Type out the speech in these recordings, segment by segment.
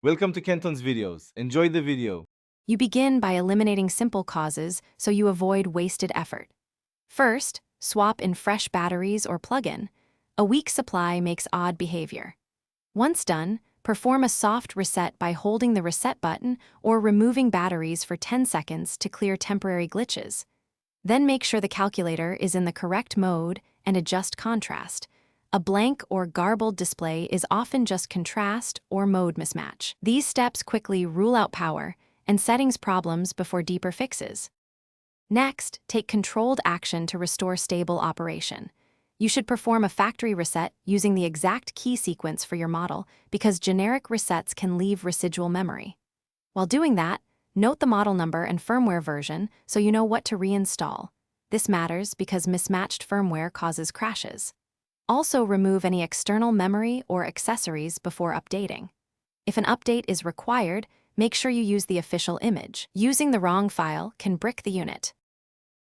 Welcome to Kenton's videos. Enjoy the video. You begin by eliminating simple causes so you avoid wasted effort. First, swap in fresh batteries or plug-in. A weak supply makes odd behavior. Once done, perform a soft reset by holding the reset button or removing batteries for 10 seconds to clear temporary glitches. Then make sure the calculator is in the correct mode and adjust contrast. A blank or garbled display is often just contrast or mode mismatch. These steps quickly rule out power and settings problems before deeper fixes. Next, take controlled action to restore stable operation. You should perform a factory reset using the exact key sequence for your model because generic resets can leave residual memory. While doing that, note the model number and firmware version so you know what to reinstall. This matters because mismatched firmware causes crashes. Also, remove any external memory or accessories before updating. If an update is required, make sure you use the official image. Using the wrong file can brick the unit.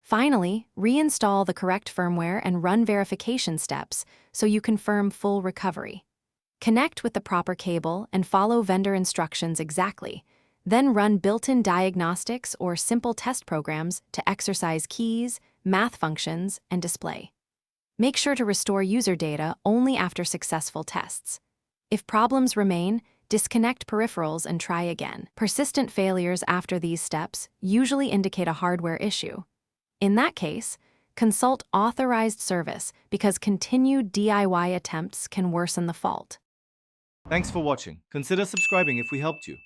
Finally, reinstall the correct firmware and run verification steps so you confirm full recovery. Connect with the proper cable and follow vendor instructions exactly. Then run built-in diagnostics or simple test programs to exercise keys, math functions, and display. Make sure to restore user data only after successful tests. If problems remain, disconnect peripherals and try again. Persistent failures after these steps usually indicate a hardware issue. In that case, consult authorized service because continued DIY attempts can worsen the fault. Thanks for watching. Consider subscribing if we helped you.